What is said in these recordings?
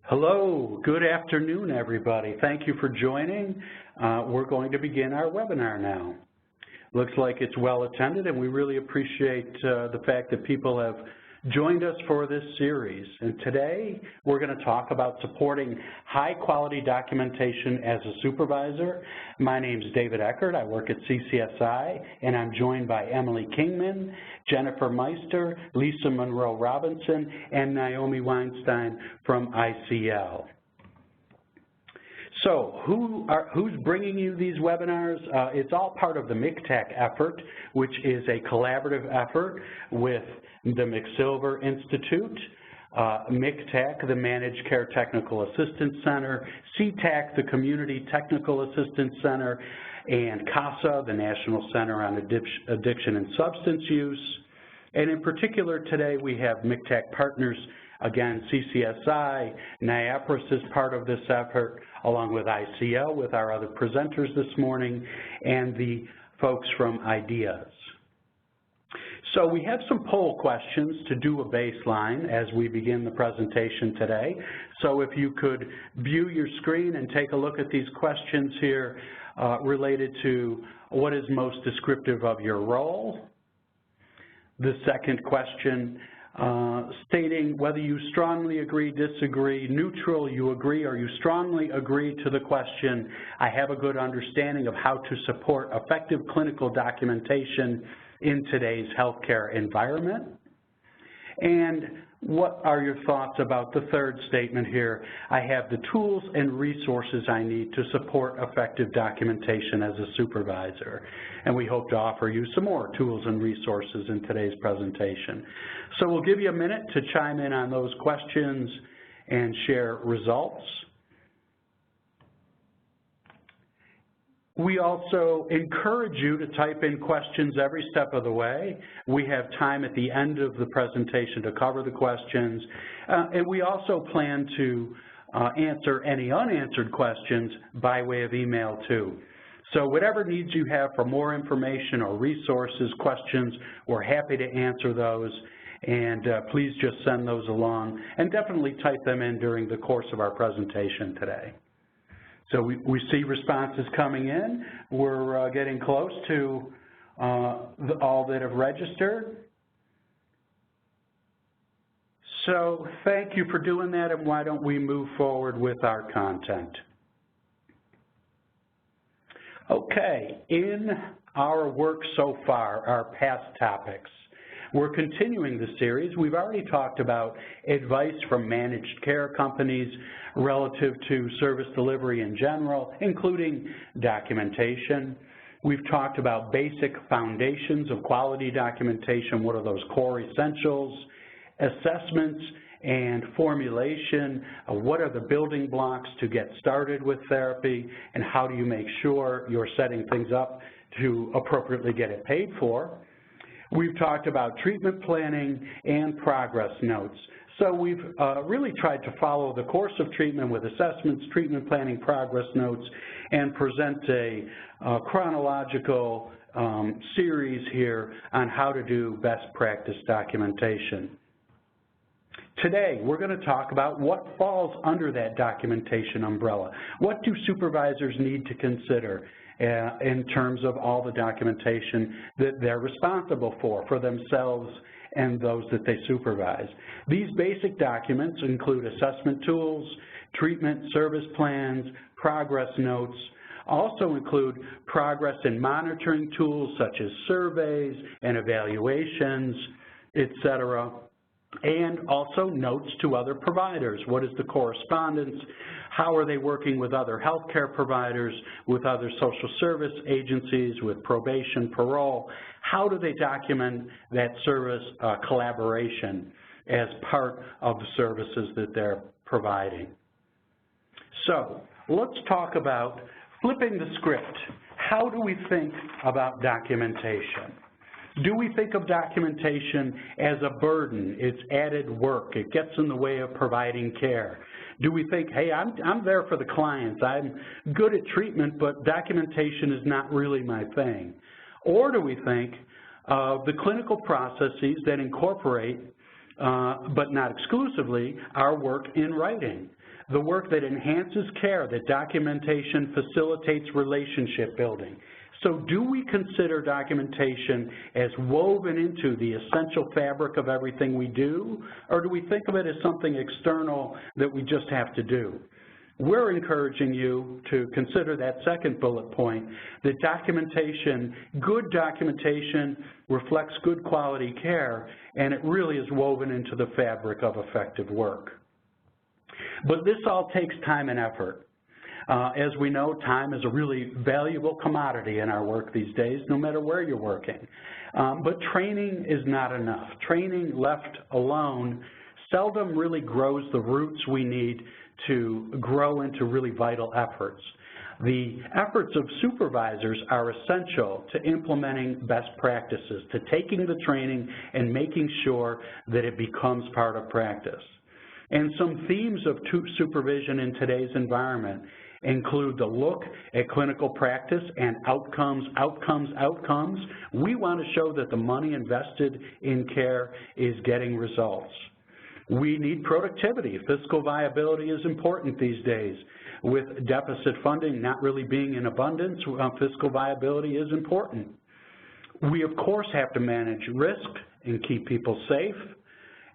Hello, good afternoon, everybody. Thank you for joining. We're going to begin our webinar now. Looks like it's well attended, and we really appreciate the fact that people have joined us for this series. And today, we're going to talk about supporting high-quality documentation as a supervisor. My name's David Eckert. I work at CCSI, and I'm joined by Emily Kingman, Jennifer Meister, Lisa Monroe Robinson, and Naomi Weinstein from ICL. So who's bringing you these webinars? It's all part of the MCTAC effort, which is a collaborative effort with the McSilver Institute, MCTAC, the Managed Care Technical Assistance Center, CTAC, the Community Technical Assistance Center, and CASA, the National Center on Addiction and Substance Use. And in particular today we have MCTAC partners, again, CCSI, NIAPRIS is part of this effort, along with ICL, with our other presenters this morning, and the folks from IDEAS. So we have some poll questions to do a baseline as we begin the presentation today. So if you could view your screen and take a look at these questions here related to what is most descriptive of your role. The second question, stating whether you strongly agree, disagree, neutral, you agree, or you strongly agree to the question, I have a good understanding of how to support effective clinical documentation in today's healthcare environment. And what are your thoughts about the third statement here? I have the tools and resources I need to support effective documentation as a supervisor. And we hope to offer you some more tools and resources in today's presentation. So we'll give you a minute to chime in on those questions and share results. We also encourage you to type in questions every step of the way. We have time at the end of the presentation to cover the questions. And we also plan to answer any unanswered questions by way of email too. So whatever needs you have for more information or resources, questions, we're happy to answer those. And please just send those along and definitely type them in during the course of our presentation today. So we see responses coming in. We're getting close to all that have registered. So thank you for doing that, and why don't we move forward with our content. Okay, in our work so far, our past topics, we're continuing the series. We've already talked about advice from managed care companies relative to service delivery in general, including documentation. We've talked about basic foundations of quality documentation. What are those core essentials? Assessments and formulation. What are the building blocks to get started with therapy, and how do you make sure you're setting things up to appropriately get it paid for? We've talked about treatment planning and progress notes. So we've really tried to follow the course of treatment with assessments, treatment planning, progress notes, and present a chronological series here on how to do best practice documentation. Today, we're going to talk about what falls under that documentation umbrella. What do supervisors need to consider in terms of all the documentation that they're responsible for themselves and those that they supervise? These basic documents include assessment tools, treatment service plans, progress notes, also include progress and monitoring tools such as surveys and evaluations, etc., and also notes to other providers. What is the correspondence? How are they working with other healthcare providers, with other social service agencies, with probation, parole? How do they document that service collaboration as part of the services that they're providing? So let's talk about flipping the script. How do we think about documentation? Do we think of documentation as a burden? It's added work. It gets in the way of providing care. Do we think, hey, I'm there for the clients. I'm good at treatment, but documentation is not really my thing? Or do we think of the clinical processes that incorporate, but not exclusively, our work in writing? the work that enhances care, that documentation facilitates relationship building. So do we consider documentation as woven into the essential fabric of everything we do, or do we think of it as something external that we just have to do? We're encouraging you to consider that second bullet point, that documentation, good documentation, reflects good quality care, and it really is woven into the fabric of effective work. But this all takes time and effort. As we know, time is a really valuable commodity in our work these days, no matter where you're working. But training is not enough. Training left alone seldom really grows the roots we need to grow into really vital efforts. The efforts of supervisors are essential to implementing best practices, to taking the training and making sure that it becomes part of practice. And some themes of supervision in today's environment include the look at clinical practice and outcomes. We want to show that the money invested in care is getting results. We need productivity. Fiscal viability is important these days. With deficit funding not really being in abundance, fiscal viability is important. We, of course, have to manage risk and keep people safe,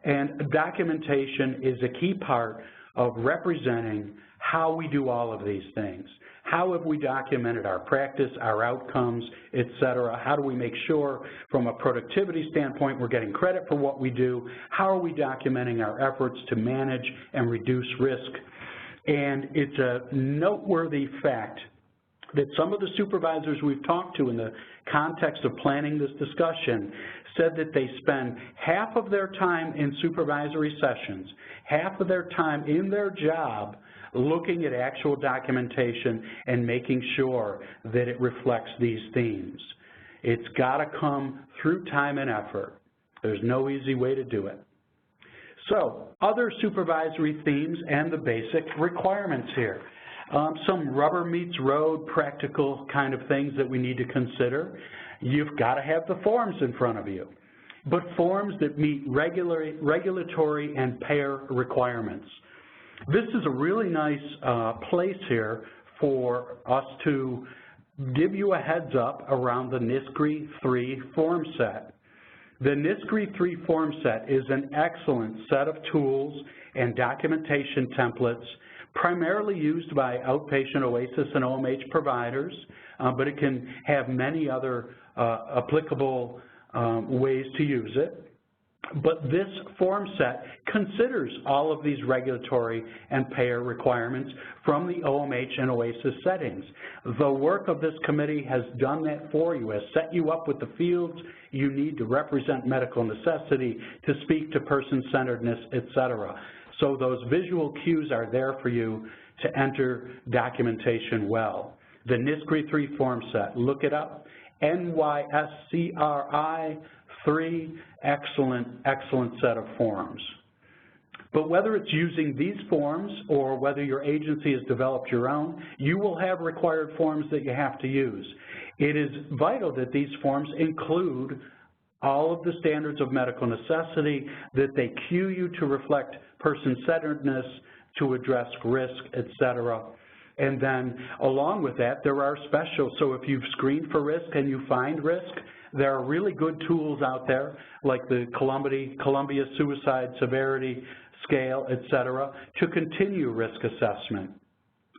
and documentation is a key part of representing how we do all of these things. How have we documented our practice, our outcomes, et cetera? How do we make sure from a productivity standpoint we're getting credit for what we do? How are we documenting our efforts to manage and reduce risk? And it's a noteworthy fact that some of the supervisors we've talked to in the context of planning this discussion said that they spend half of their time in supervisory sessions, half of their time in their job looking at actual documentation and making sure that it reflects these themes. It's got to come through time and effort. There's no easy way to do it. So, other supervisory themes and the basic requirements here. Some rubber meets road, practical kind of things that we need to consider. You've got to have the forms in front of you, but forms that meet regulatory and payer requirements. This is a really nice place here for us to give you a heads up around the NISCRI 3 form set. The NISCRI 3 form set is an excellent set of tools and documentation templates primarily used by outpatient OASIS and OMH providers, but it can have many other applicable ways to use it. But this form set considers all of these regulatory and payer requirements from the OMH and OASIS settings. The work of this committee has done that for you, has set you up with the fields you need to represent medical necessity, to speak to person-centeredness, et cetera. So those visual cues are there for you to enter documentation well. The NISCRI 3 form set, look it up, NYSCRI 3, excellent set of forms. But whether it's using these forms or whether your agency has developed your own, you will have required forms that you have to use. It is vital that these forms include all of the standards of medical necessity, that they cue you to reflect person-centeredness, to address risk, et cetera. And then along with that, there are special, so if you've screened for risk and you find risk, there are really good tools out there like the Columbia Suicide Severity Scale, et cetera, to continue risk assessment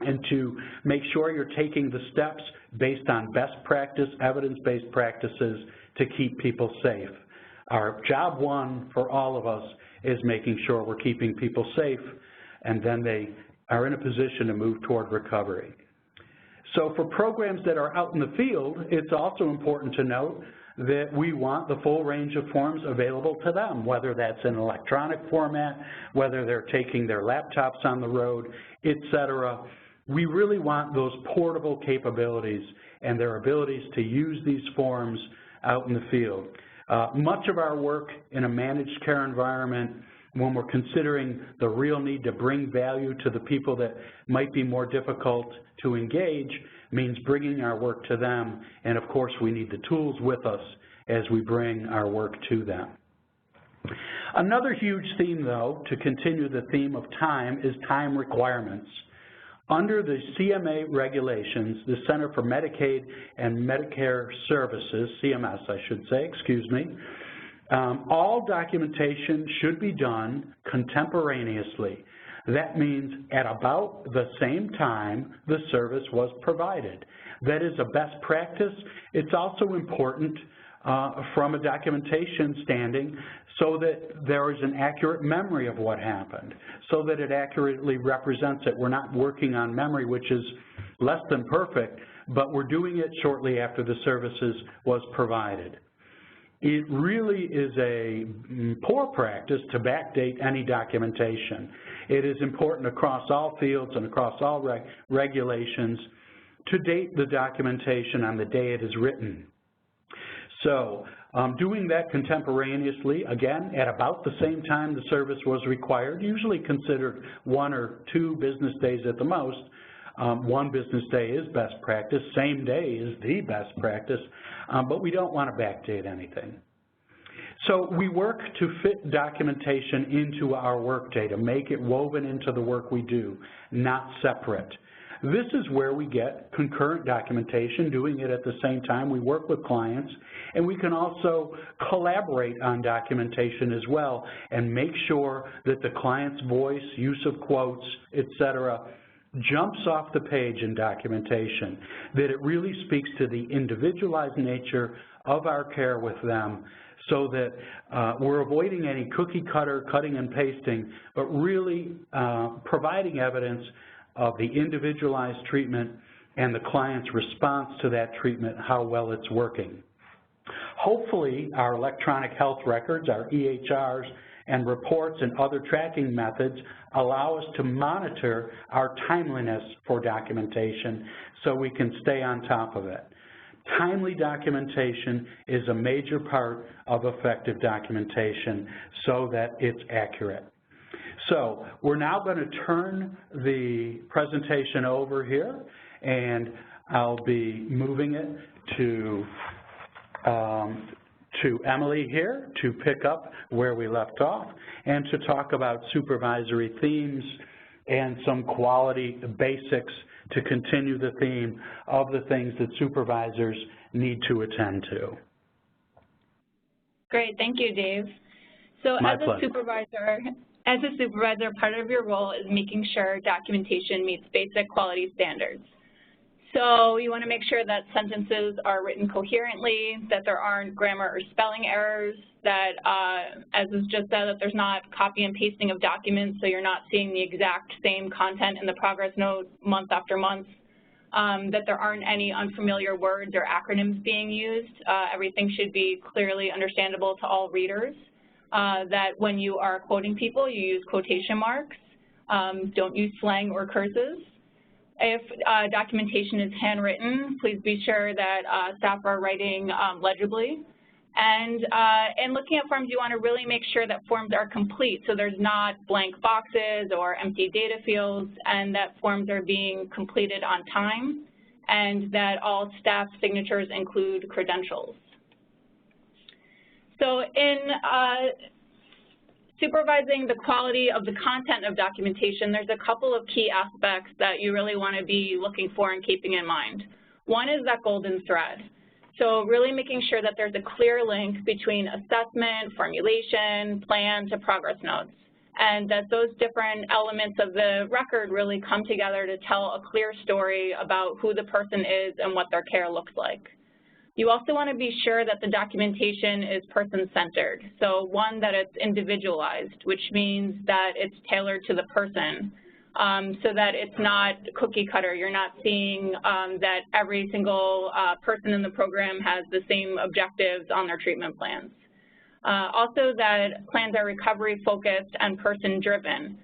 and to make sure you're taking the steps based on best practice, evidence-based practices to keep people safe. Our job one for all of us is making sure we're keeping people safe, and then they are in a position to move toward recovery. So for programs that are out in the field, it's also important to note that we want the full range of forms available to them, whether that's in electronic format, whether they're taking their laptops on the road, et cetera. We really want those portable capabilities and their abilities to use these forms out in the field. Much of our work in a managed care environment, when we're considering the real need to bring value to the people that might be more difficult to engage, means bringing our work to them, and of course we need the tools with us as we bring our work to them. Another huge theme, though, to continue the theme of time, is time requirements. Under the CMA regulations, the Center for Medicaid and Medicare Services, CMS I should say, excuse me, all documentation should be done contemporaneously. That means at about the same time the service was provided. That is a best practice. It's also important from a documentation standing so that there is an accurate memory of what happened, so that it accurately represents it. We're not working on memory, which is less than perfect, but we're doing it shortly after the services was provided. It really is a poor practice to backdate any documentation. It is important across all fields and across all regulations to date the documentation on the day it is written. So doing that contemporaneously, again, at about the same time the service was required, usually considered 1 or 2 business days at the most. 1 business day is best practice, same day is the best practice, but we don't want to backdate anything. So we work to fit documentation into our workday, to make it woven into the work we do, not separate. This is where we get concurrent documentation, doing it at the same time. We work with clients, and we can also collaborate on documentation as well and make sure that the client's voice, use of quotes, etc., jumps off the page in documentation, that it really speaks to the individualized nature of our care with them, so that we're avoiding any cookie cutter, cutting and pasting, but really providing evidence of the individualized treatment and the client's response to that treatment, how well it's working. Hopefully, our electronic health records, our EHRs, and reports and other tracking methods allow us to monitor our timeliness for documentation so we can stay on top of it. Timely documentation is a major part of effective documentation so that it's accurate. So we're now going to turn the presentation over here, and I'll be moving it to Emily here to pick up where we left off and to talk about supervisory themes and some quality basics to continue the theme of the things that supervisors need to attend to. Great, thank you, Dave. So as a supervisor, part of your role is making sure documentation meets basic quality standards. So you want to make sure that sentences are written coherently, that there aren't grammar or spelling errors, that, as was just said, that there's not copy and pasting of documents, so you're not seeing the exact same content in the progress note month after month, that there aren't any unfamiliar words or acronyms being used. Everything should be clearly understandable to all readers, that when you are quoting people, you use quotation marks, don't use slang or curses. If documentation is handwritten, please be sure that staff are writing legibly. And in looking at forms, you want to really make sure that forms are complete, so there's not blank boxes or empty data fields, and that forms are being completed on time, and that all staff signatures include credentials. So in supervising the quality of the content of documentation, there's a couple of key aspects that you really want to be looking for and keeping in mind. One is that golden thread. So really making sure that there's a clear link between assessment, formulation, plan to progress notes, and that those different elements of the record really come together to tell a clear story about who the person is and what their care looks like. You also want to be sure that the documentation is person-centered, so one, that it's individualized, which means that it's tailored to the person, so that it's not cookie cutter. You're not seeing that every single person in the program has the same objectives on their treatment plans. Also, that plans are recovery-focused and person-driven.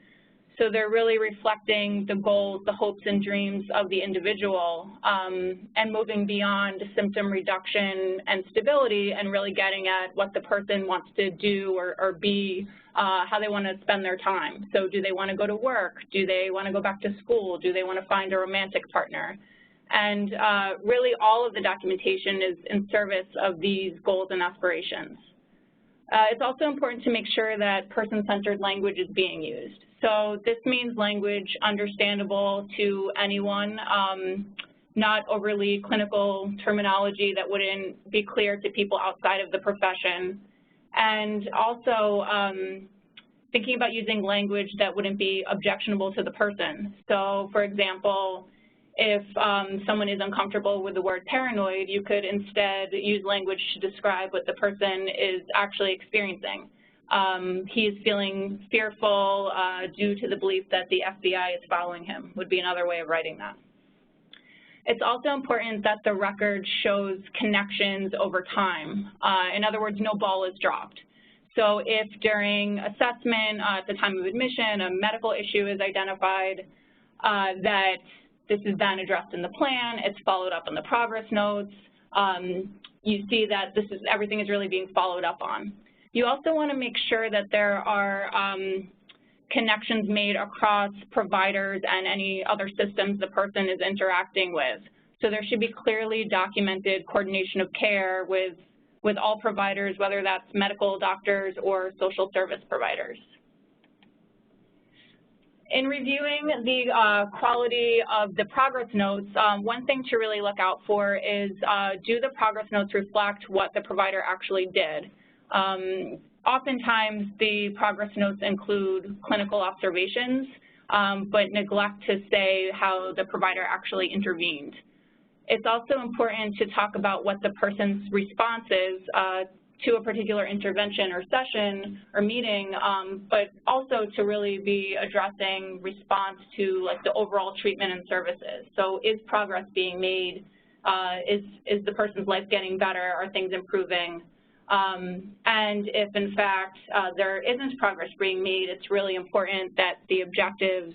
So they're really reflecting the goals, the hopes and dreams of the individual, and moving beyond symptom reduction and stability and really getting at what the person wants to do or be, how they want to spend their time. So do they want to go to work? Do they want to go back to school? Do they want to find a romantic partner? And really all of the documentation is in service of these goals and aspirations. It's also important to make sure that person-centered language is being used. So this means language understandable to anyone, not overly clinical terminology that wouldn't be clear to people outside of the profession, and also thinking about using language that wouldn't be objectionable to the person. So, for example, if someone is uncomfortable with the word paranoid, you could instead use language to describe what the person is actually experiencing. He is feeling fearful due to the belief that the FBI is following him, would be another way of writing that. It's also important that the record shows connections over time. In other words, no ball is dropped. So if during assessment at the time of admission a medical issue is identified, that this is then addressed in the plan, it's followed up in the progress notes, you see that everything is really being followed up on. You also want to make sure that there are connections made across providers and any other systems the person is interacting with. So there should be clearly documented coordination of care with all providers, whether that's medical doctors or social service providers. In reviewing the quality of the progress notes, one thing to really look out for is do the progress notes reflect what the provider actually did? Oftentimes, the progress notes include clinical observations, but neglect to say how the provider actually intervened. It's also important to talk about what the person's response is to a particular intervention or session or meeting, but also to really be addressing response to like the overall treatment and services. So is progress being made? Is the person's life getting better? Are things improving? And if, in fact, there isn't progress being made, it's really important that the objectives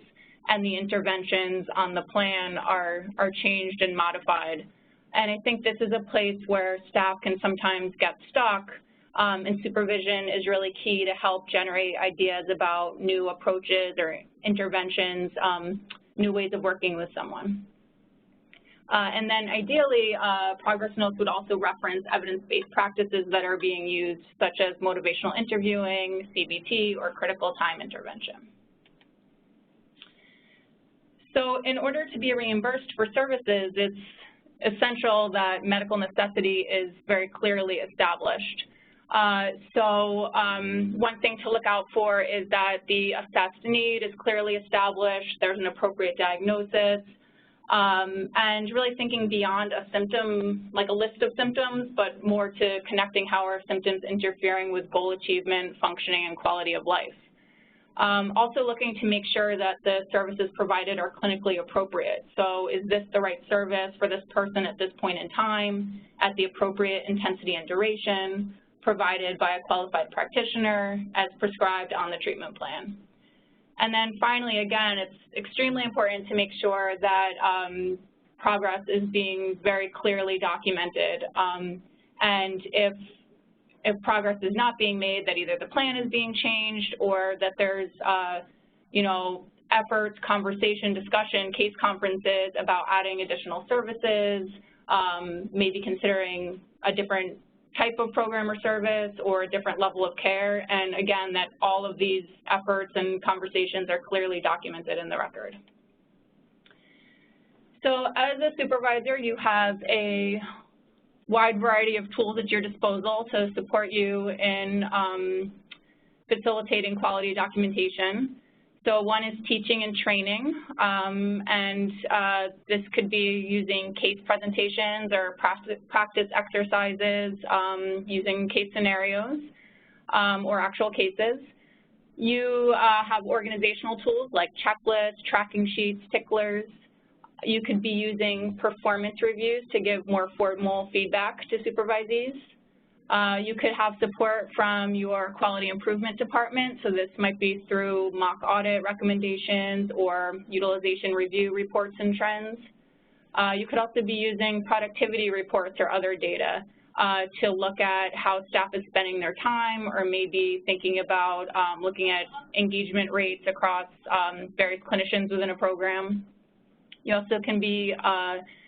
and the interventions on the plan are changed and modified. And I think this is a place where staff can sometimes get stuck, and supervision is really key to help generate ideas about new approaches or interventions, new ways of working with someone. And then ideally, progress notes would also reference evidence-based practices that are being used, such as motivational interviewing, CBT, or critical time intervention. So in order to be reimbursed for services, it's essential that medical necessity is very clearly established. One thing to look out for is that the assessed need is clearly established, there's an appropriate diagnosis, and really thinking beyond a symptom, like a list of symptoms, but more to connecting how are symptoms interfering with goal achievement, functioning, and quality of life. Also looking to make sure that the services provided are clinically appropriate. So is this the right service for this person at this point in time, at the appropriate intensity and duration, provided by a qualified practitioner as prescribed on the treatment plan. And then finally, again, it's extremely important to make sure that progress is being very clearly documented. And if progress is not being made, that either the plan is being changed or that there's, efforts, conversation, discussion, case conferences about adding additional services, maybe considering a different type of program or service or a different level of care, and again, that all of these efforts and conversations are clearly documented in the record. So as a supervisor, you have a wide variety of tools at your disposal to support you in facilitating quality documentation. So one is teaching and training, and this could be using case presentations or practice exercises, using case scenarios or actual cases. You have organizational tools like checklists, tracking sheets, ticklers. You could be using performance reviews to give more formal feedback to supervisees. You could have support from your quality improvement department, so this might be through mock audit recommendations or utilization review reports and trends. You could also be using productivity reports or other data to look at how staff is spending their time, or maybe thinking about looking at engagement rates across various clinicians within a program. You also can be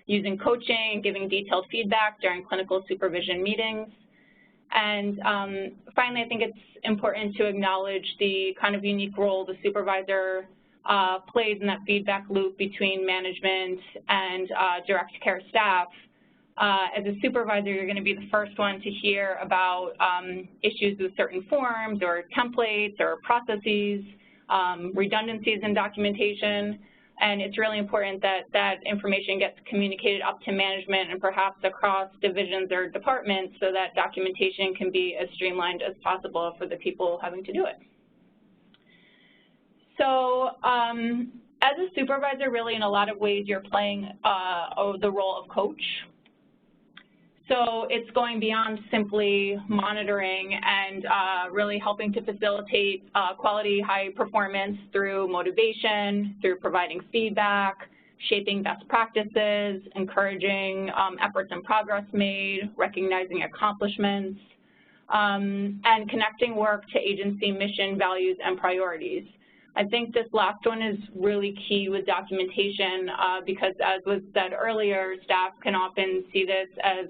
using coaching, giving detailed feedback during clinical supervision meetings. And finally, I think it's important to acknowledge the kind of unique role the supervisor plays in that feedback loop between management and direct care staff. As a supervisor, you're going to be the first one to hear about issues with certain forms or templates or processes, redundancies in documentation, and it's really important that that information gets communicated up to management and perhaps across divisions or departments so that documentation can be as streamlined as possible for the people having to do it. So as a supervisor, really in a lot of ways you're playing the role of coach. So it's going beyond simply monitoring and really helping to facilitate quality high performance through motivation, through providing feedback, shaping best practices, encouraging efforts and progress made, recognizing accomplishments, and connecting work to agency mission, values, and priorities. I think this last one is really key with documentation because, as was said earlier, staff can often see this as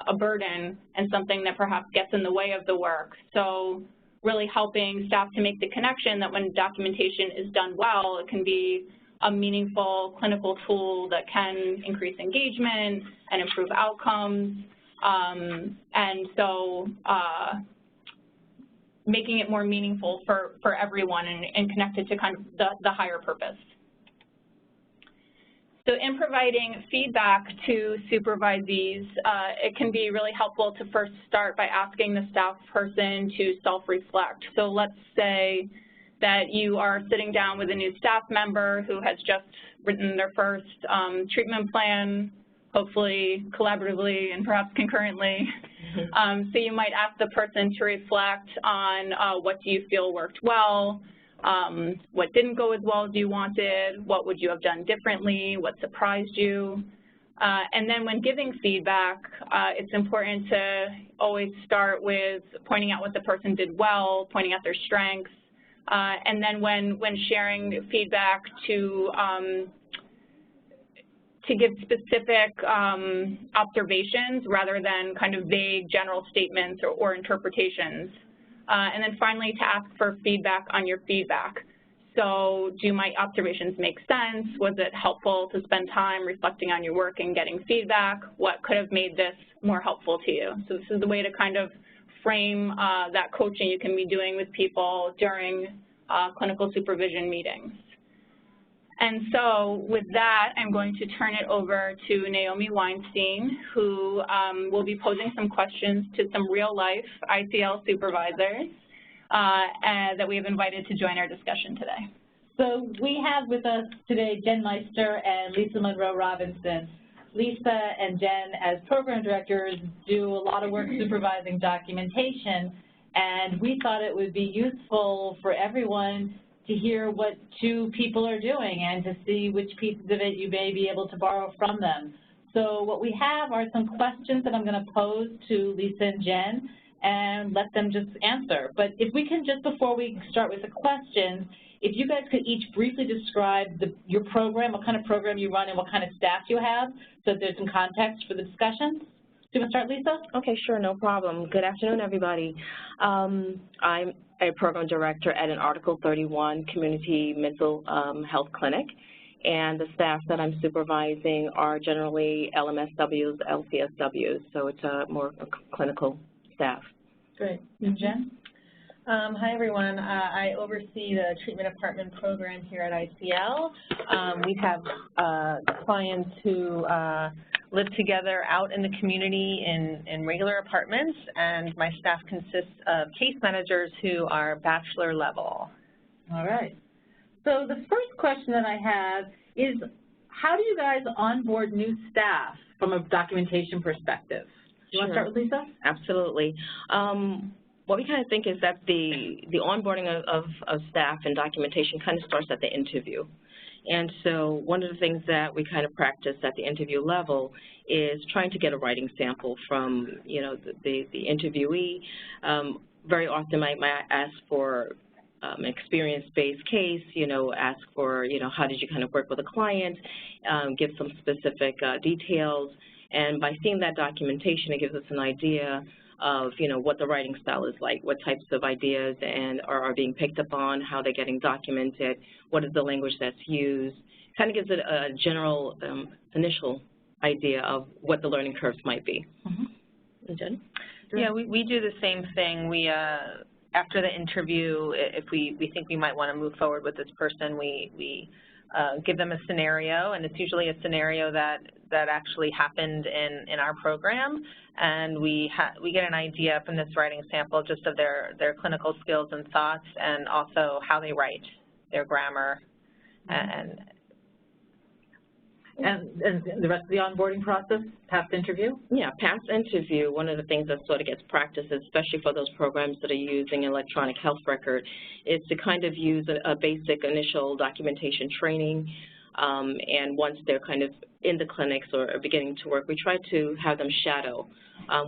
a burden and something that perhaps gets in the way of the work. So really helping staff to make the connection that when documentation is done well, it can be a meaningful clinical tool that can increase engagement and improve outcomes. And so making it more meaningful for everyone and connected to kind of the higher purpose. So in providing feedback to supervisees, it can be really helpful to first start by asking the staff person to self-reflect. So let's say that you are sitting down with a new staff member who has just written their first treatment plan, hopefully collaboratively and perhaps concurrently. So you might ask the person to reflect on what do you feel worked well, what didn't go as well as you wanted, what would you have done differently, what surprised you. And then when giving feedback, it's important to always start with pointing out what the person did well, pointing out their strengths, and then when sharing feedback to give specific observations rather than kind of vague general statements or interpretations. And then finally, to ask for feedback on your feedback. So do my observations make sense? Was it helpful to spend time reflecting on your work and getting feedback? What could have made this more helpful to you? So this is the way to kind of frame that coaching you can be doing with people during clinical supervision meetings. And so with that, I'm going to turn it over to Naomi Weinstein, who will be posing some questions to some real-life ICL supervisors that we have invited to join our discussion today. So we have with us today Jen Meister and Lisa Monroe Robinson. Lisa and Jen, as program directors, do a lot of work supervising documentation, and we thought it would be useful for everyone to hear what two people are doing and to see which pieces of it you may be able to borrow from them. So what we have are some questions that I'm going to pose to Lisa and Jen and let them just answer. But if we can just, before we start with the questions, if you guys could each briefly describe your program, what kind of program you run and what kind of staff you have, so that there's some context for the discussion. Do you want to start, Lisa? Okay, sure, no problem. Good afternoon, everybody. I'm a program director at an Article 31 community mental health clinic, and the staff that I'm supervising are generally LMSWs, LCSWs, so it's a more clinical staff. Great. And Jen? Hi, everyone. I oversee the treatment department program here at ICL. We have clients who live together out in the community in regular apartments, and my staff consists of case managers who are bachelor level. All right. So the first question that I have is, how do you guys onboard new staff from a documentation perspective? Do you want to start with Lisa? Absolutely. What we kind of think is that the onboarding of staff and documentation kind of starts at the interview. And so one of the things that we kind of practice at the interview level is trying to get a writing sample from, you know, the interviewee. Very often I might ask for an experience-based case, you know, ask for, you know, how did you kind of work with a client, give some specific details. And by seeing that documentation, it gives us an idea of, you know, what the writing style is like, what types of ideas and are being picked up on, how they're getting documented, what is the language that's used. Kind of gives it a general initial idea of what the learning curves might be. Mm-hmm. Jen? Yeah, we do the same thing. We after the interview, if we think we might want to move forward with this person, we give them a scenario, and it's usually a scenario that actually happened in our program, and we get an idea from this writing sample just of their clinical skills and thoughts, and also how they write, their grammar, and the rest of the onboarding process, past interview? Yeah, past interview, one of the things that sort of gets practiced, especially for those programs that are using electronic health record, is to kind of use a basic initial documentation training. And once they're kind of in the clinics or beginning to work, we try to have them shadow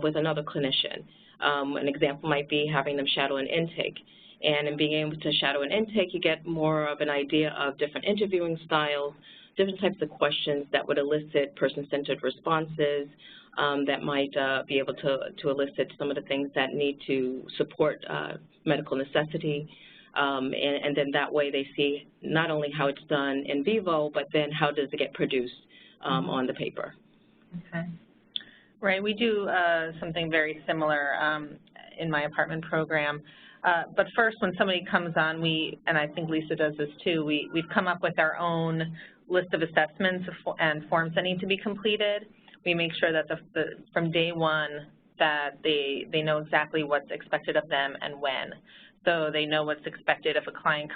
with another clinician. An example might be having them shadow an intake. And in being able to shadow an intake, you get more of an idea of different interviewing styles, different types of questions that would elicit person-centered responses, that might be able to elicit some of the things that need to support medical necessity. And then that way they see not only how it's done in vivo, but then how does it get produced on the paper. Okay. Right, we do something very similar in my apartment program. But first, when somebody comes on, and I think Lisa does this too, we've come up with our own list of assessments and forms that need to be completed. We make sure that from day one that they know exactly what's expected of them and when. So they know what's expected if a client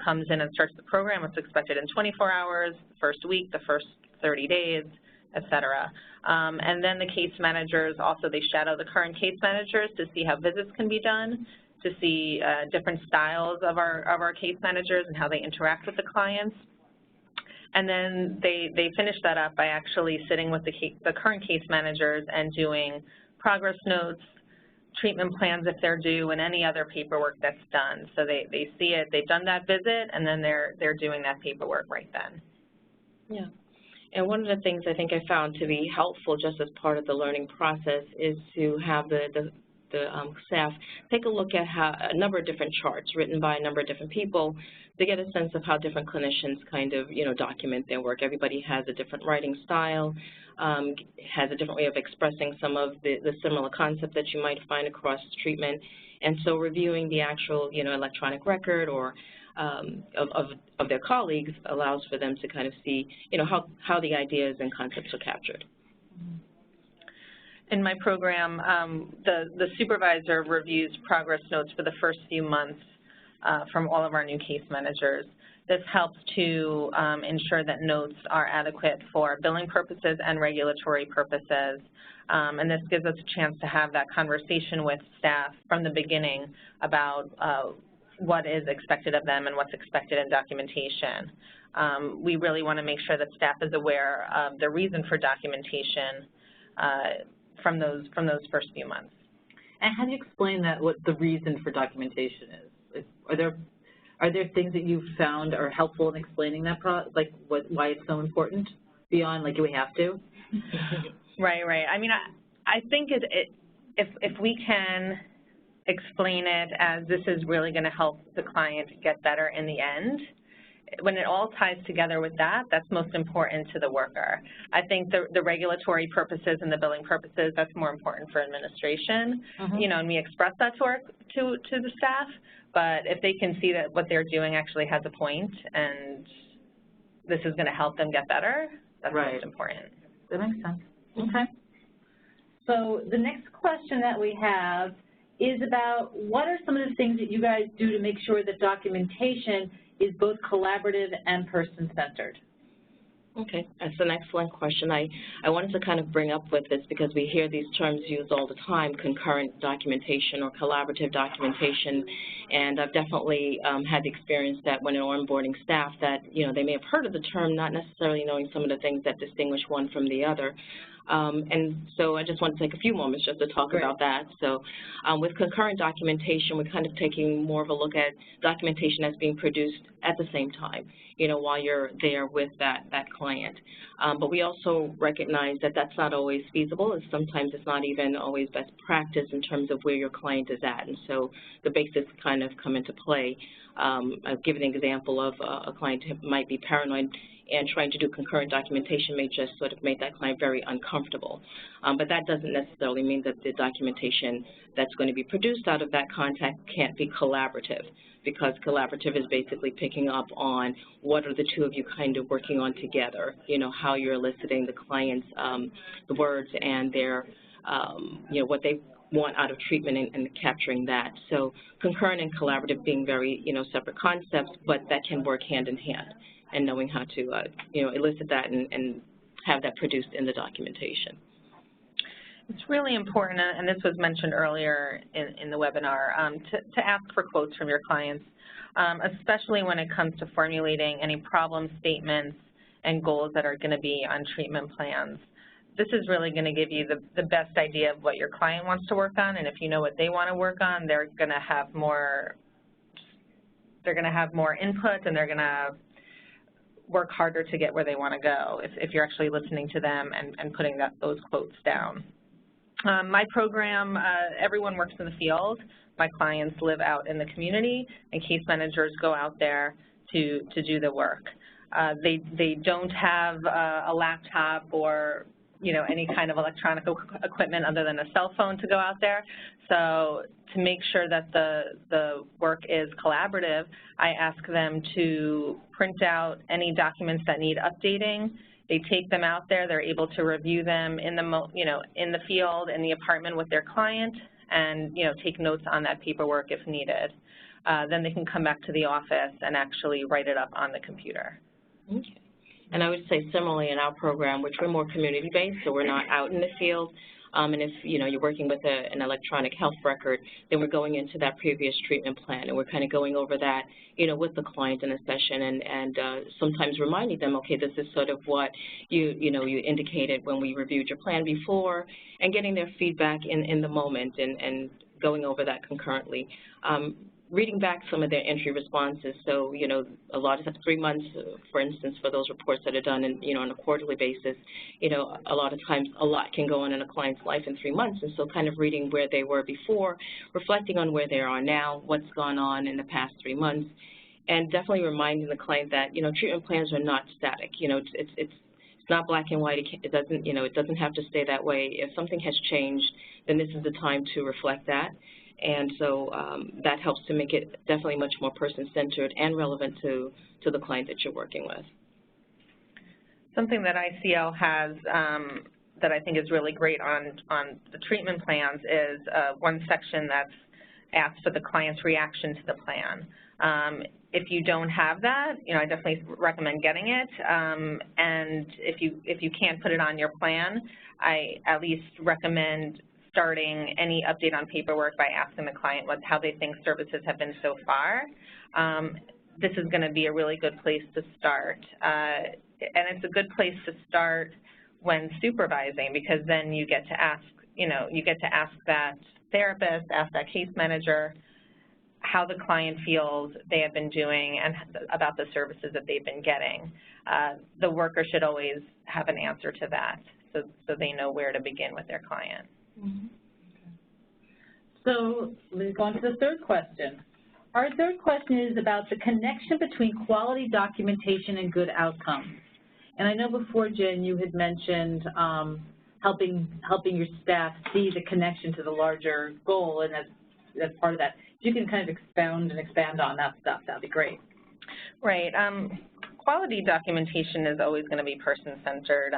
comes in and starts the program, what's expected in 24 hours, the first week, the first 30 days, et cetera. And then the case managers, also they shadow the current case managers to see how visits can be done, to see different styles of our case managers and how they interact with the clients. And then they finish that up by actually sitting with the current case managers and doing progress notes, treatment plans if they're due, and any other paperwork that's done. So they see it, they've done that visit, and then they're doing that paperwork right then. Yeah. And one of the things I think I found to be helpful just as part of the learning process is to have the staff take a look at a number of different charts written by a number of different people to get a sense of how different clinicians kind of, document their work. Everybody has a different writing style, has a different way of expressing some of the similar concepts that you might find across treatment. And so reviewing the actual, electronic record or of their colleagues allows for them to kind of see, how the ideas and concepts are captured. In my program, the supervisor reviews progress notes for the first few months from all of our new case managers. This helps to ensure that notes are adequate for billing purposes and regulatory purposes. And this gives us a chance to have that conversation with staff from the beginning about what is expected of them and what's expected in documentation. We really want to make sure that staff is aware of the reason for documentation from those first few months. And how do you explain that, what the reason for documentation is? Are there things that you've found are helpful in explaining that, why it's so important beyond, do we have to? Right. I mean, I think if we can explain it as this is really going to help the client get better in the end, when it all ties together with that, that's most important to the worker. I think the regulatory purposes and the billing purposes, that's more important for administration, and we express that to the staff, but if they can see that what they're doing actually has a point and this is going to help them get better, that's most important. That makes sense. Okay. So the next question that we have is about what are some of the things that you guys do to make sure that documentation is both collaborative and person-centered? Okay, that's an excellent question. I wanted to kind of bring up with this because we hear these terms used all the time, concurrent documentation or collaborative documentation, and I've definitely had the experience that when onboarding staff that, they may have heard of the term, not necessarily knowing some of the things that distinguish one from the other. And so I just want to take a few moments just to talk about that. So with concurrent documentation, we're kind of taking more of a look at documentation that's being produced at the same time, while you're there with that client. But we also recognize that that's not always feasible, and sometimes it's not even always best practice in terms of where your client is at. And so the basics kind of come into play. I'll give an example of a client who might be paranoid, and trying to do concurrent documentation may just sort of make that client very uncomfortable. But that doesn't necessarily mean that the documentation that's going to be produced out of that contact can't be collaborative, because collaborative is basically picking up on what are the two of you kind of working on together, how you're eliciting the client's the words and their, what they want out of treatment and capturing that. So concurrent and collaborative being very, separate concepts, but that can work hand in hand, and knowing how to, elicit that and have that produced in the documentation. It's really important, and this was mentioned earlier in the webinar, to ask for quotes from your clients, especially when it comes to formulating any problem statements and goals that are going to be on treatment plans. This is really going to give you the best idea of what your client wants to work on, and if you know what they want to work on, they're going to have more input, and they're going to work harder to get where they want to go if you're actually listening to them and putting those quotes down. My program, everyone works in the field. My clients live out in the community, and case managers go out there to do the work. They don't have a laptop or any kind of electronic equipment other than a cell phone to go out there. So to make sure that the work is collaborative, I ask them to print out any documents that need updating. They take them out there. They're able to review them in the field, in the apartment with their client, and take notes on that paperwork if needed. Then they can come back to the office and actually write it up on the computer. Okay. And I would say similarly in our program, which we're more community-based, so we're not out in the field. And if you're working with an electronic health record, then we're going into that previous treatment plan, and we're kind of going over that, with the client in a session, and sometimes reminding them, okay, this is sort of what you indicated when we reviewed your plan before, and getting their feedback in the moment and going over that concurrently. Reading back some of their entry responses, so, a lot of 3 months, for instance, for those reports that are done on a quarterly basis, a lot of times a lot can go on in a client's life in 3 months, and so kind of reading where they were before, reflecting on where they are now, what's gone on in the past 3 months, and definitely reminding the client that, treatment plans are not static. It's not black and white. It doesn't have to stay that way. If something has changed, then this is the time to reflect that. And so that helps to make it definitely much more person-centered and relevant to the client that you're working with. Something that ICL has that I think is really great on the treatment plans is one section that's asked for the client's reaction to the plan. If you don't have that, I definitely recommend getting it. And if you can't put it on your plan, I at least recommend starting any update on paperwork by asking the client how they think services have been so far. This is going to be a really good place to start. And it's a good place to start when supervising, because then you get to ask, ask that therapist, ask that case manager how the client feels they have been doing and about the services that they've been getting. The worker should always have an answer to that, so they know where to begin with their client. Mm-hmm. So let's go on to the third question. Our third question is about the connection between quality documentation and good outcomes. And I know before, Jen, you had mentioned helping your staff see the connection to the larger goal, and that's part of that. If you can kind of expand on that stuff, that'd be great. Right. Quality documentation is always going to be person-centered.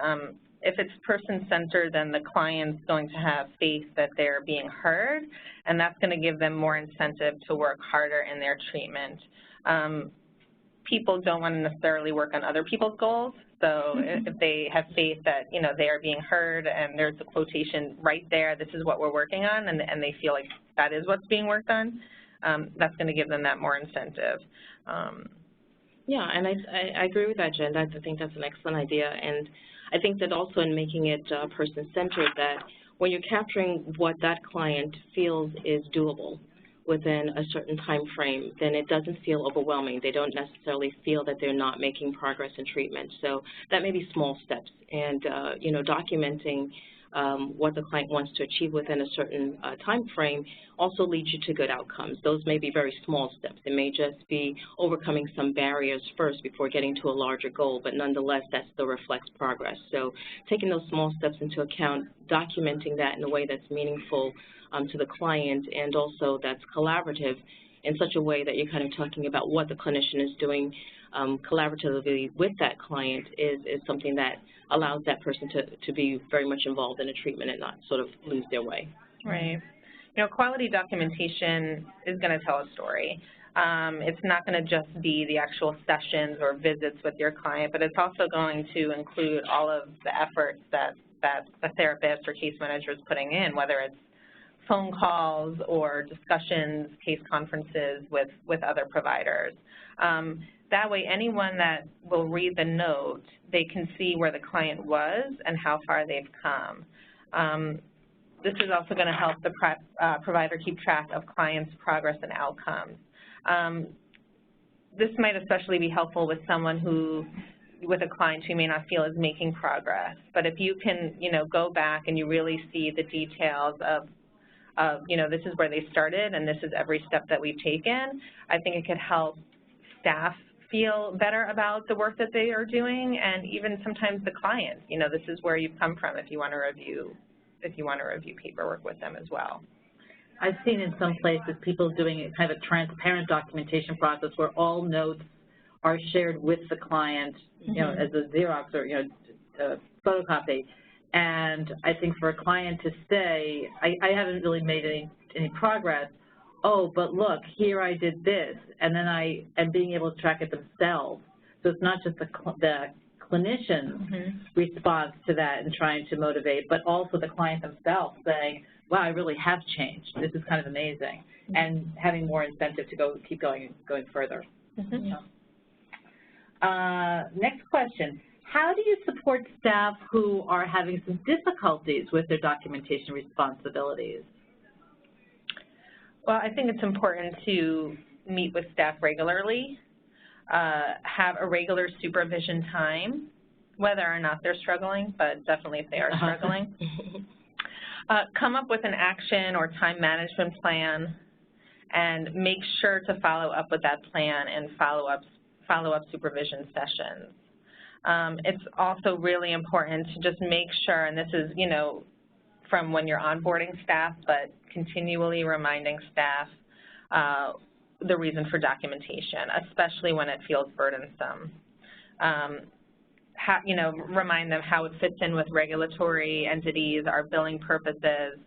If it's person-centered, then the client's going to have faith that they're being heard, and that's going to give them more incentive to work harder in their treatment. People don't want to necessarily work on other people's goals, so if they have faith that, they are being heard and there's a quotation right there, this is what we're working on, and they feel like that is what's being worked on, that's going to give them that more incentive. Yeah, and I agree with that, Jen. I think that's an excellent idea. And I think that also in making it person-centered, that when you're capturing what that client feels is doable within a certain time frame, then it doesn't feel overwhelming. They don't necessarily feel that they're not making progress in treatment. So that may be small steps. And, you know, documenting what the client wants to achieve within a certain time frame also leads you to good outcomes. Those may be very small steps. It may just be overcoming some barriers first before getting to a larger goal, but nonetheless, that still reflects progress. So taking those small steps into account, documenting that in a way that's meaningful to the client and also that's collaborative in such a way that you're kind of talking about what the clinician is doing collaboratively with that client is something that allows that person to be very much involved in a treatment and not sort of lose their way. Right. You know, quality documentation is going to tell a story. It's not going to just be the actual sessions or visits with your client, but it's also going to include all of the efforts that the therapist or case manager is putting in, whether it's phone calls or discussions, case conferences with other providers. That way, anyone that will read the note, they can see where the client was and how far they've come. This is also going to help the provider keep track of clients' progress and outcomes. This might especially be helpful with someone with a client who may not feel is making progress. But if you can, you know, go back and you really see the details of you know, this is where they started and this is every step that we've taken, I think it could help staff feel better about the work that they are doing, and even sometimes the clients, you know, this is where you've come from if you want to review paperwork with them as well. I've seen in some places people doing kind of a transparent documentation process where all notes are shared with the client, you know, as a Xerox or, you know, photocopy. And I think for a client to say, I haven't really made any progress, oh, but look, here I did this, and then and being able to track it themselves. So it's not just the clinician's response to that and trying to motivate, but also the client themselves saying, wow, I really have changed. This is kind of amazing. And having more incentive to keep going further. Next question. How do you support staff who are having some difficulties with their documentation responsibilities? Well, I think it's important to meet with staff regularly, have a regular supervision time, whether or not they're struggling, but definitely if they are struggling. Come up with an action or time management plan and make sure to follow up with that plan and follow up supervision sessions. It's also really important to just make sure, and this is, you know, from when you're onboarding staff, but continually reminding staff the reason for documentation, especially when it feels burdensome. You know, remind them how it fits in with regulatory entities, our billing purposes,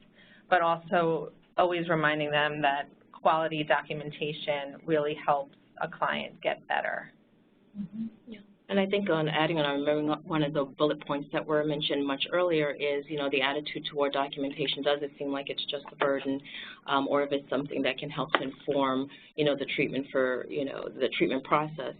but also always reminding them that quality documentation really helps a client get better. Yeah. And I think adding on, I remember one of the bullet points that were mentioned much earlier is, you know, the attitude toward documentation. Does it seem like it's just a burden, or if it's something that can help to inform, you know, the treatment for, you know, the treatment process.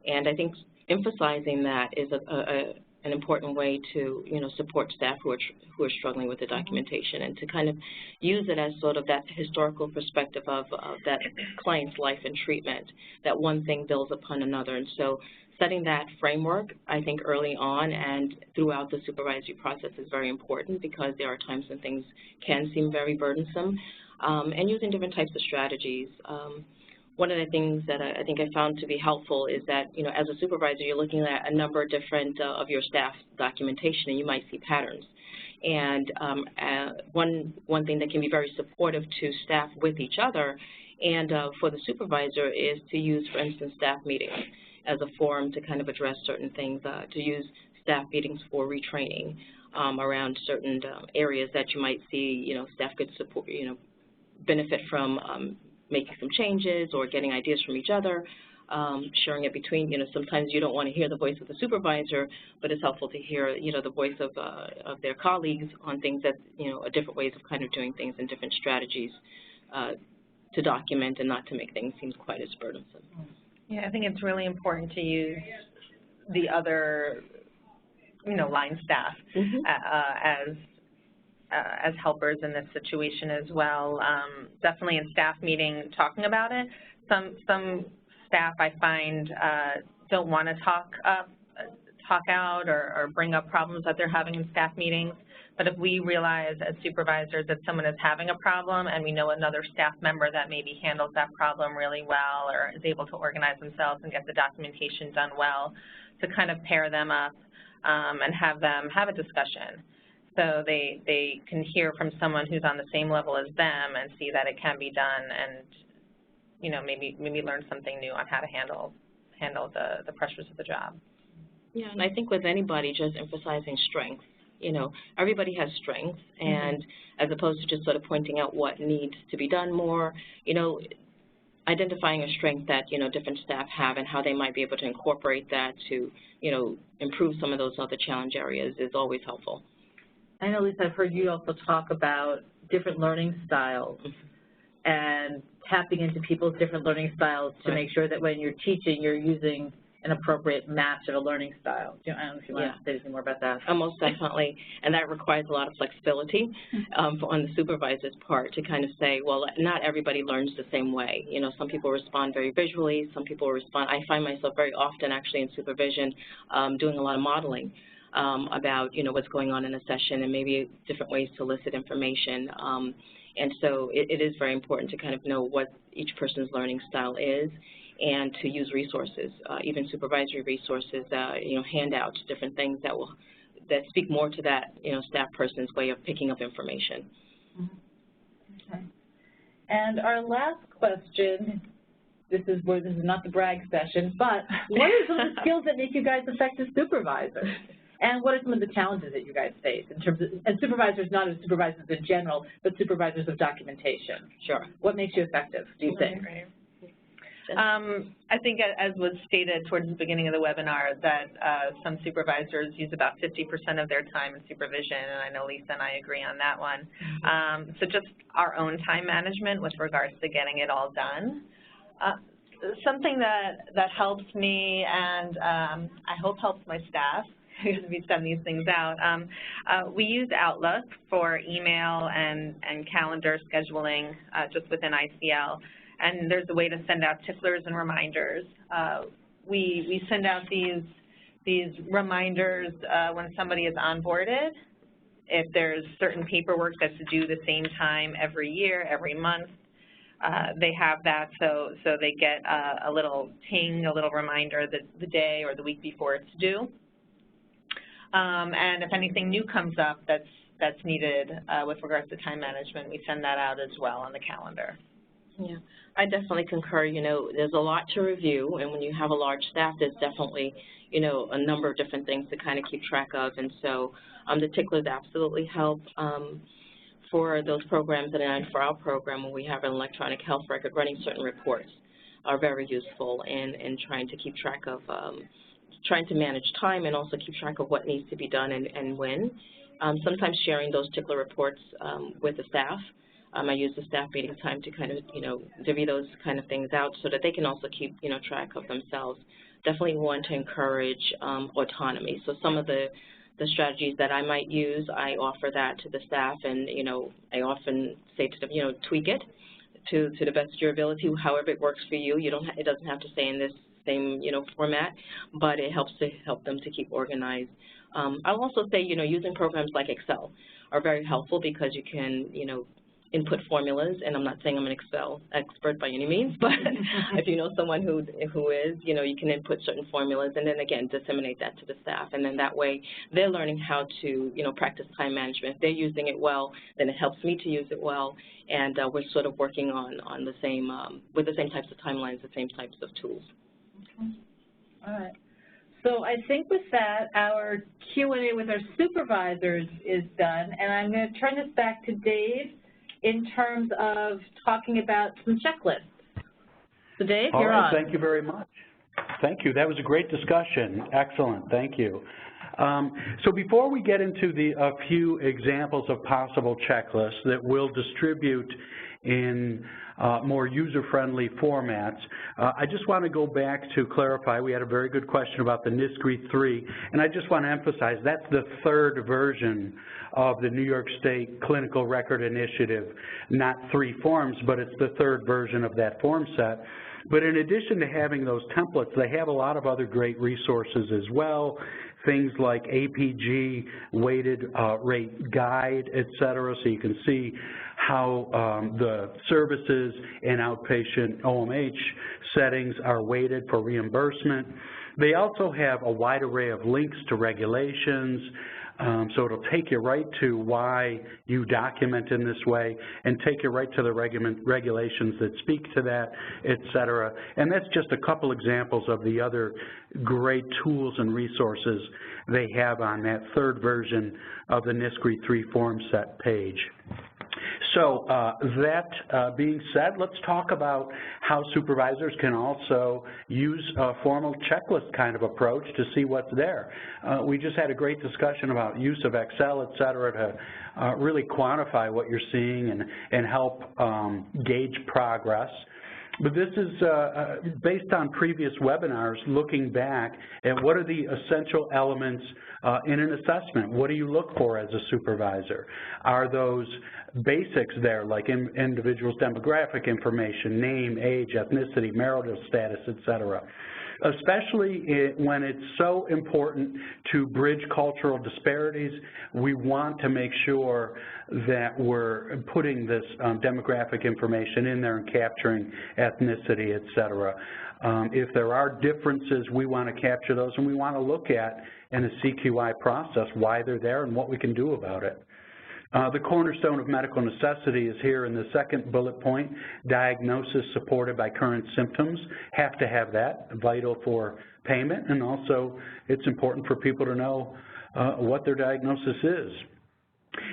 And I think emphasizing that is an important way to, you know, support staff who are struggling with the documentation, and to kind of use it as sort of that historical perspective of that client's life and treatment, that one thing builds upon another. And so setting that framework, I think, early on and throughout the supervisory process is very important, because there are times when things can seem very burdensome, and using different types of strategies. One of the things that I think I found to be helpful is that, you know, as a supervisor, you're looking at a number of different of your staff's documentation, and you might see patterns. And one thing that can be very supportive to staff with each other and for the supervisor is to use, for instance, staff meetings as a forum to kind of address certain things, to use staff meetings for retraining around certain areas that you might see, you know, staff could support, you know, benefit from making some changes or getting ideas from each other, sharing it between, you know, sometimes you don't want to hear the voice of the supervisor, but it's helpful to hear, you know, the voice of their colleagues on things that, you know, different ways of kind of doing things and different strategies to document and not to make things seem quite as burdensome. Yeah, I think it's really important to use the other, line staff as helpers in this situation as well. Definitely in staff meeting, talking about it. Some staff I find don't want to talk out or bring up problems that they're having in staff meetings. But if we realize as supervisors that someone is having a problem and we know another staff member that maybe handles that problem really well or is able to organize themselves and get the documentation done well, to kind of pair them up and have them have a discussion. So they can hear from someone who's on the same level as them and see that it can be done and, maybe learn something new on how to handle the pressures of the job. Yeah, and I think with anybody, just emphasizing strengths. Everybody has strengths, and as opposed to just sort of pointing out what needs to be done more, identifying a strength that, different staff have and how they might be able to incorporate that to, improve some of those other challenge areas is always helpful. I know, Lisa, I've heard you also talk about different learning styles and tapping into people's different learning styles to make sure that when you're teaching, you're using an appropriate match of a learning style. I don't know if you want to say anything more about that. Most definitely, and that requires a lot of flexibility on the supervisor's part to kind of say, well, not everybody learns the same way. Some people respond very visually, some people respond. I find myself very often actually in supervision doing a lot of modeling about, what's going on in a session and maybe different ways to elicit information. And so it is very important to kind of know what each person's learning style is, and to use resources, even supervisory resources, handouts, different things that speak more to that, staff person's way of picking up information. Okay. And our last question, this is not the brag session, but what are some of the skills that make you guys effective supervisors? And what are some of the challenges that you guys face in terms of, and supervisors, not as supervisors in general, but supervisors of documentation? Sure. What makes you effective, do you think? Right. I think, as was stated towards the beginning of the webinar, that some supervisors use about 50% of their time in supervision, and I know Lisa and I agree on that one. So just our own time management with regards to getting it all done. Something that helps me, and I hope helps my staff, because we send these things out. We use Outlook for email and calendar scheduling just within ICL. And there's a way to send out ticklers and reminders. We send out these reminders when somebody is onboarded. If there's certain paperwork that's due the same time every year, every month, they have that, so they get a little ting, a little reminder the day or the week before it's due. And if anything new comes up that's needed with regards to time management, we send that out as well on the calendar. Yeah, I definitely concur. There's a lot to review, and when you have a large staff, there's definitely, a number of different things to kind of keep track of, and so the ticklers absolutely help for those programs, and for our program, when we have an electronic health record, running certain reports are very useful in trying to keep track of, trying to manage time and also keep track of what needs to be done and when. Sometimes sharing those tickler reports with the staff. I use the staff meeting time to kind of, divvy those kind of things out so that they can also keep, track of themselves. Definitely want to encourage autonomy. So some of the strategies that I might use, I offer that to the staff, and, I often say to them, tweak it to the best of your ability, however it works for you. It doesn't have to stay in this same, format, but it helps them to keep organized. I'll also say, using programs like Excel are very helpful because you can, input formulas, and I'm not saying I'm an Excel expert by any means, but if you know someone who is, you can input certain formulas and then again disseminate that to the staff, and then that way they're learning how to, practice time management. If they're using it well, then it helps me to use it well, and we're sort of working on the same, with the same types of timelines, the same types of tools. Okay. All right. So I think with that, our Q&A with our supervisors is done, and I'm going to turn this back to Dave in terms of talking about some checklists. So Dave, you're on. Thank you very much. Thank you. That was a great discussion. Excellent. Thank you. So before we get into a few examples of possible checklists that we'll distribute in more user-friendly formats. I just want to go back to clarify, we had a very good question about the NISCRI 3, and I just want to emphasize that's the third version of the New York State Clinical Record Initiative, not 3 forms, but it's the third version of that form set. But in addition to having those templates, they have a lot of other great resources as well, things like APG, weighted rate guide, et cetera, so you can see how the services in outpatient OMH settings are weighted for reimbursement. They also have a wide array of links to regulations, so it'll take you right to why you document in this way and take you right to the regulations that speak to that, et cetera. And that's just a couple examples of the other great tools and resources they have on that third version of the NISCRI 3 form set page. So that being said, let's talk about how supervisors can also use a formal checklist kind of approach to see what's there. We just had a great discussion about use of Excel, et cetera, to really quantify what you're seeing and help gauge progress. But this is based on previous webinars, looking back at what are the essential elements in an assessment. What do you look for as a supervisor? Are those basics there, like individual's demographic information, name, age, ethnicity, marital status, et cetera? Especially when it's so important to bridge cultural disparities, we want to make sure that we're putting this demographic information in there and capturing ethnicity, et cetera. If there are differences, we want to capture those, and we want to look at in a CQI process why they're there and what we can do about it. The cornerstone of medical necessity is here in the second bullet point, diagnosis supported by current symptoms. Have to have that, vital for payment, and also it's important for people to know what their diagnosis is.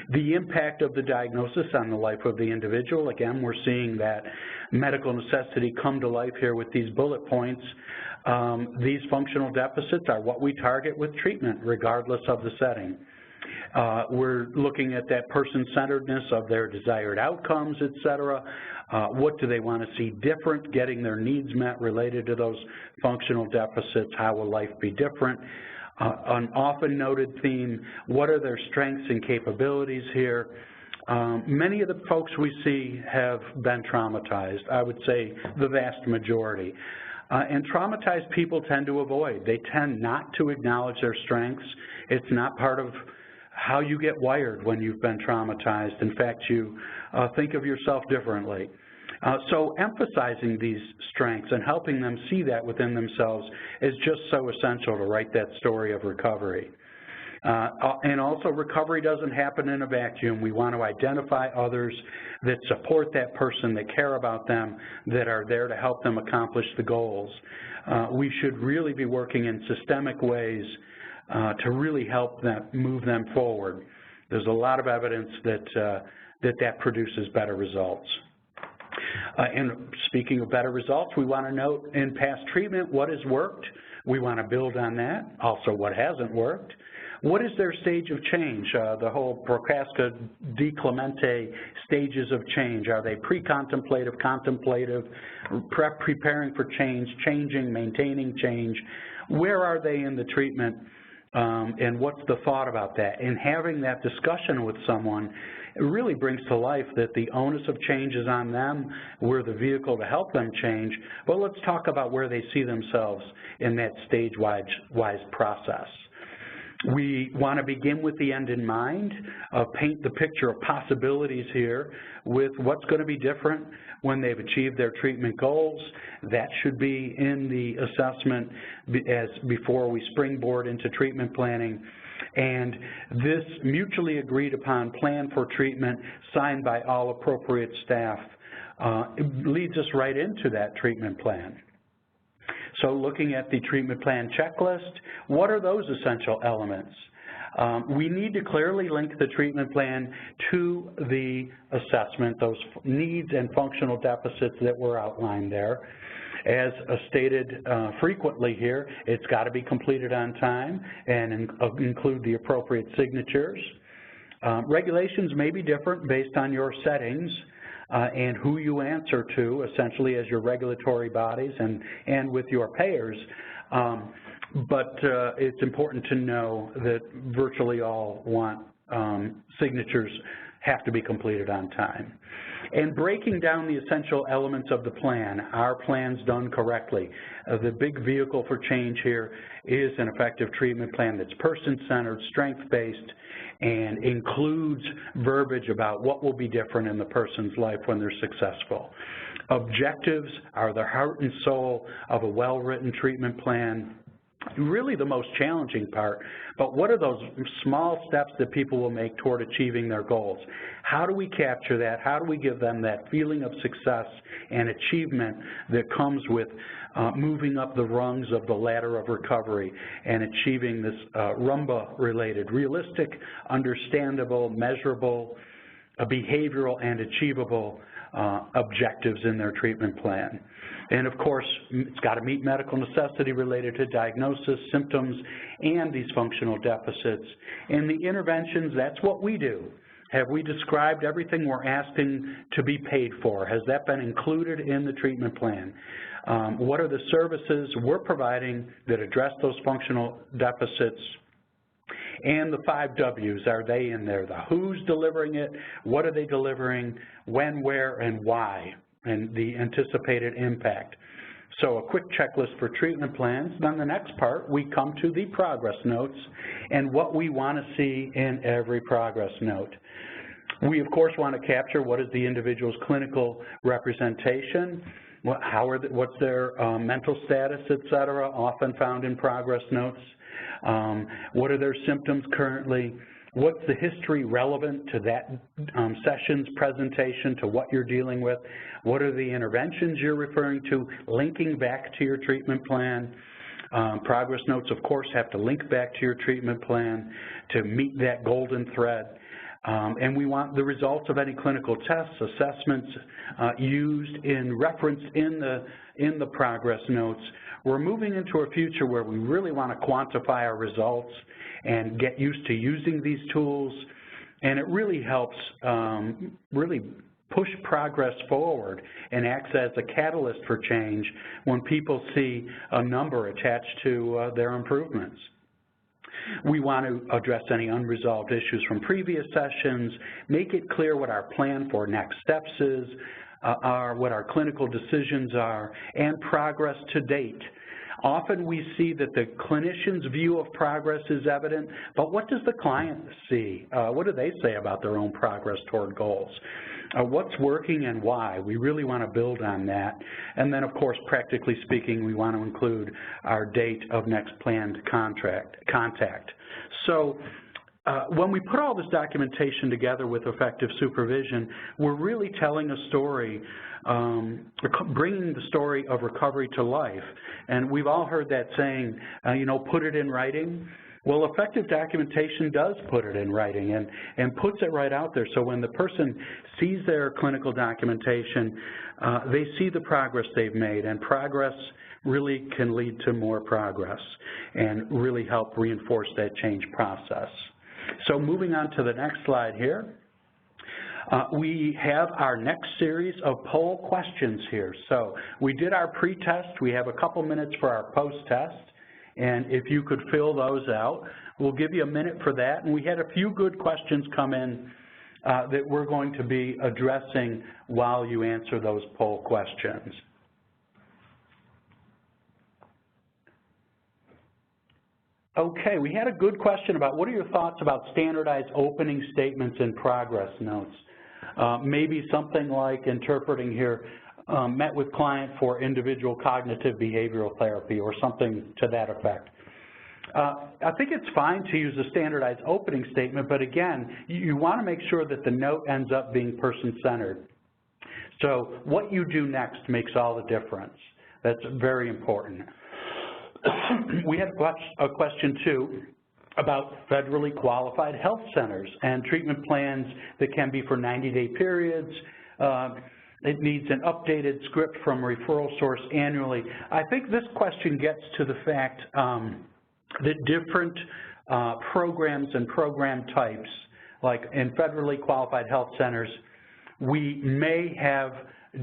The impact of the diagnosis on the life of the individual, again, we're seeing that medical necessity come to life here with these bullet points. These functional deficits are what we target with treatment, regardless of the setting. We're looking at that person-centeredness of their desired outcomes, et cetera. What do they want to see different, getting their needs met related to those functional deficits? How will life be different? An often noted theme, what are their strengths and capabilities here? Many of the folks we see have been traumatized, I would say the vast majority. And traumatized people tend to avoid. They tend not to acknowledge their strengths. It's not part of how you get wired when you've been traumatized. In fact, you think of yourself differently. So emphasizing these strengths and helping them see that within themselves is just so essential to write that story of recovery. And also, recovery doesn't happen in a vacuum. We want to identify others that support that person, that care about them, that are there to help them accomplish the goals. We should really be working in systemic ways to really help them move them forward. There's a lot of evidence that that produces better results. And speaking of better results, we want to note in past treatment what has worked. We want to build on that. Also, what hasn't worked. What is their stage of change? The whole Prochaska di Clemente stages of change. Are they pre-contemplative, contemplative, preparing for change, changing, maintaining change? Where are they in the treatment? And what's the thought about that? And having that discussion with someone, it really brings to life that the onus of change is on them. We're the vehicle to help them change, but let's talk about where they see themselves in that stage-wise process. We want to begin with the end in mind, paint the picture of possibilities here with what's going to be different when they've achieved their treatment goals. That should be in the assessment as before we springboard into treatment planning. And this mutually agreed upon plan for treatment signed by all appropriate staff leads us right into that treatment plan. So looking at the treatment plan checklist, what are those essential elements? We need to clearly link the treatment plan to the assessment, those needs and functional deficits that were outlined there. As stated frequently here, it's got to be completed on time and include the appropriate signatures. Regulations may be different based on your settings. and who you answer to, essentially, as your regulatory bodies and with your payers. But it's important to know that virtually all signatures have to be completed on time. And breaking down the essential elements of the plan, our plan's done correctly. The big vehicle for change here is an effective treatment plan that's person-centered, strength-based, and includes verbiage about what will be different in the person's life when they're successful. Objectives are the heart and soul of a well-written treatment plan. Really the most challenging part, but what are those small steps that people will make toward achieving their goals? How do we capture that? How do we give them that feeling of success and achievement that comes with moving up the rungs of the ladder of recovery and achieving this RUMBA-related, realistic, understandable, measurable, behavioral, and achievable objectives in their treatment plan? And of course, it's got to meet medical necessity related to diagnosis, symptoms, and these functional deficits. And the interventions, that's what we do. Have we described everything we're asking to be paid for? Has that been included in the treatment plan? What are the services we're providing that address those functional deficits? And the 5 W's, are they in there? The who's delivering it, what are they delivering, when, where, and why, and the anticipated impact. So a quick checklist for treatment plans. Then the next part, we come to the progress notes and what we want to see in every progress note. We, of course, want to capture what is the individual's clinical representation, what's their mental status, et cetera, often found in progress notes. What are their symptoms currently? What's the history relevant to that session's presentation, to what you're dealing with? What are the interventions you're referring to, linking back to your treatment plan? Progress notes, of course, have to link back to your treatment plan to meet that golden thread. And we want the results of any clinical tests, assessments used in reference in the progress notes. We're moving into a future where we really want to quantify our results and get used to using these tools, and it really helps really push progress forward and acts as a catalyst for change when people see a number attached to their improvements. We want to address any unresolved issues from previous sessions, make it clear what our plan for next steps is, what our clinical decisions are, and progress to date. Often we see that the clinician's view of progress is evident, but what does the client see? What do they say about their own progress toward goals? What's working and why? We really want to build on that. And then, of course, practically speaking, we want to include our date of next planned contact. So when we put all this documentation together with effective supervision, we're really telling a story, bringing the story of recovery to life. And we've all heard that saying, you know, put it in writing. Well, effective documentation does put it in writing and puts it right out there. So when the person sees their clinical documentation, they see the progress they've made, and progress really can lead to more progress and really help reinforce that change process. So moving on to the next slide here. We have our next series of poll questions here. So we did our pre-test. We have a couple minutes for our post-test. And if you could fill those out, we'll give you a minute for that. And we had a few good questions come in that we're going to be addressing while you answer those poll questions. Okay, we had a good question about what are your thoughts about standardized opening statements and progress notes? Maybe something like interpreting here, met with client for individual cognitive behavioral therapy or something to that effect. I think it's fine to use a standardized opening statement, but again, you want to make sure that the note ends up being person-centered. So what you do next makes all the difference. That's very important. We had a question, too, about federally qualified health centers and treatment plans that can be for 90-day periods. It needs an updated script from a referral source annually. I think this question gets to the fact that different programs and program types, like in federally qualified health centers, we may have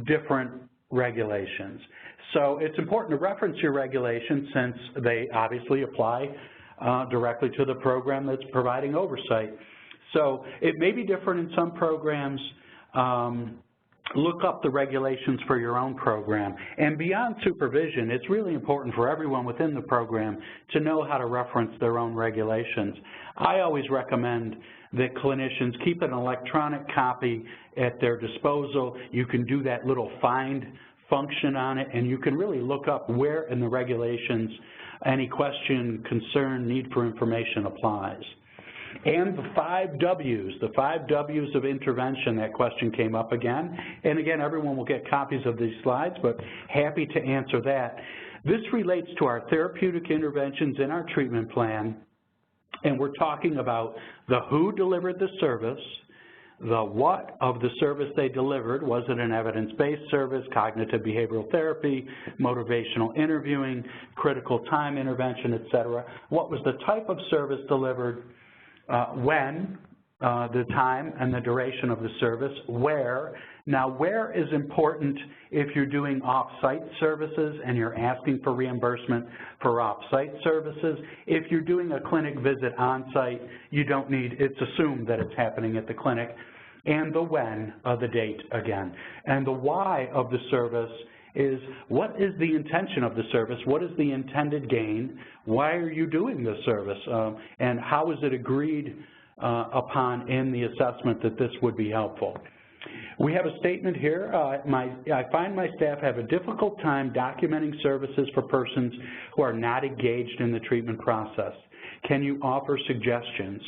different regulations. So it's important to reference your regulations since they obviously apply directly to the program that's providing oversight. So it may be different in some programs. Look up the regulations for your own program. And beyond supervision, it's really important for everyone within the program to know how to reference their own regulations. I always recommend that clinicians keep an electronic copy at their disposal. You can do that little find function on it, and you can really look up where in the regulations any question, concern, need for information applies. And the 5 W's, the 5 W's of intervention, that question came up again. And again, everyone will get copies of these slides, but happy to answer that. This relates to our therapeutic interventions in our treatment plan, and we're talking about the who delivered the service, the what of the service they delivered. Was it an evidence-based service, cognitive behavioral therapy, motivational interviewing, critical time intervention, et cetera? What was the type of service delivered? When, the time and the duration of the service, where. Now, where is important if you're doing off-site services and you're asking for reimbursement for off-site services. If you're doing a clinic visit on-site, you don't need, it's assumed that it's happening at the clinic. And the when, the date again. And the why of the service is, what is the intention of the service? What is the intended gain? Why are you doing this service? And how is it agreed upon in the assessment that this would be helpful? We have a statement here. I find my staff have a difficult time documenting services for persons who are not engaged in the treatment process. Can you offer suggestions?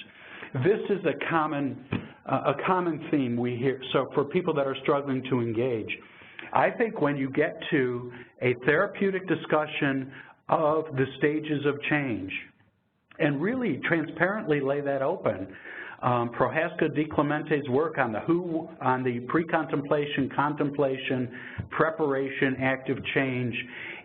This is a common theme we hear. So for people that are struggling to engage, I think when you get to a therapeutic discussion of the stages of change and really transparently lay that open, Prohaska de Clemente's work on the who, on the pre-contemplation, contemplation, preparation, active change,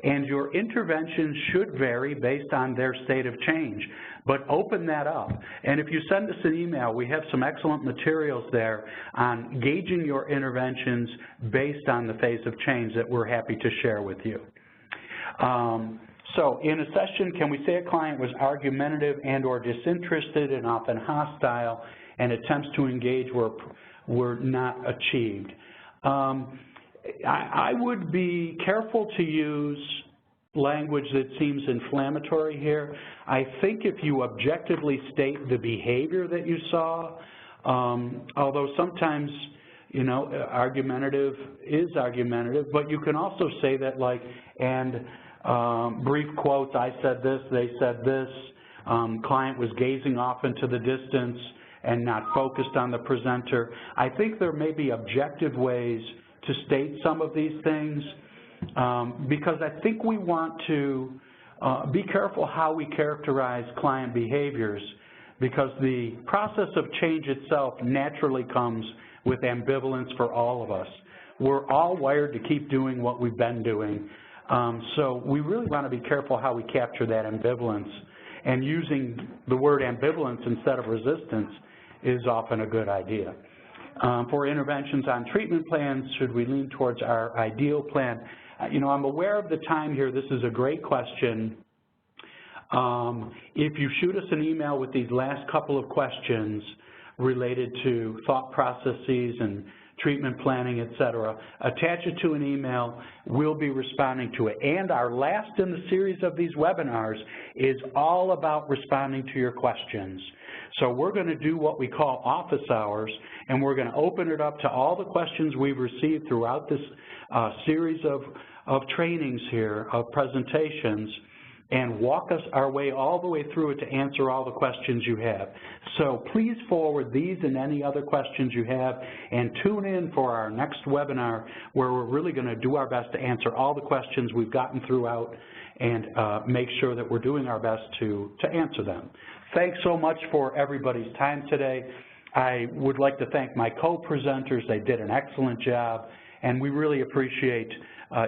and your interventions should vary based on their state of change. But open that up. And if you send us an email, we have some excellent materials there on gauging your interventions based on the phase of change that we're happy to share with you. So in a session, can we say a client was argumentative and or disinterested and often hostile, and attempts to engage were not achieved? I would be careful to use language that seems inflammatory here. I think if you objectively state the behavior that you saw, although sometimes, you know, argumentative is argumentative, but you can also say that, like, and brief quotes, I said this, they said this, client was gazing off into the distance and not focused on the presenter. I think there may be objective ways to state some of these things, because I think we want to be careful how we characterize client behaviors, because the process of change itself naturally comes with ambivalence for all of us. We're all wired to keep doing what we've been doing, so we really want to be careful how we capture that ambivalence, and using the word ambivalence instead of resistance is often a good idea. For interventions on treatment plans, should we lean towards our ideal plan? You know, I'm aware of the time here. This is a great question. If you shoot us an email with these last couple of questions related to thought processes and treatment planning, et cetera, attach it to an email. We'll be responding to it. And our last in the series of these webinars is all about responding to your questions. So we're going to do what we call office hours, and we're going to open it up to all the questions we've received throughout this series of trainings here, of presentations, and walk us our way all the way through it to answer all the questions you have. So please forward these and any other questions you have, and tune in for our next webinar where we're really going to do our best to answer all the questions we've gotten throughout and make sure that we're doing our best to answer them. Thanks so much for everybody's time today. I would like to thank my co-presenters. They did an excellent job, and we really appreciate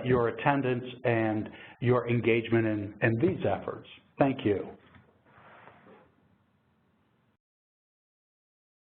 your attendance and your engagement in these efforts. Thank you.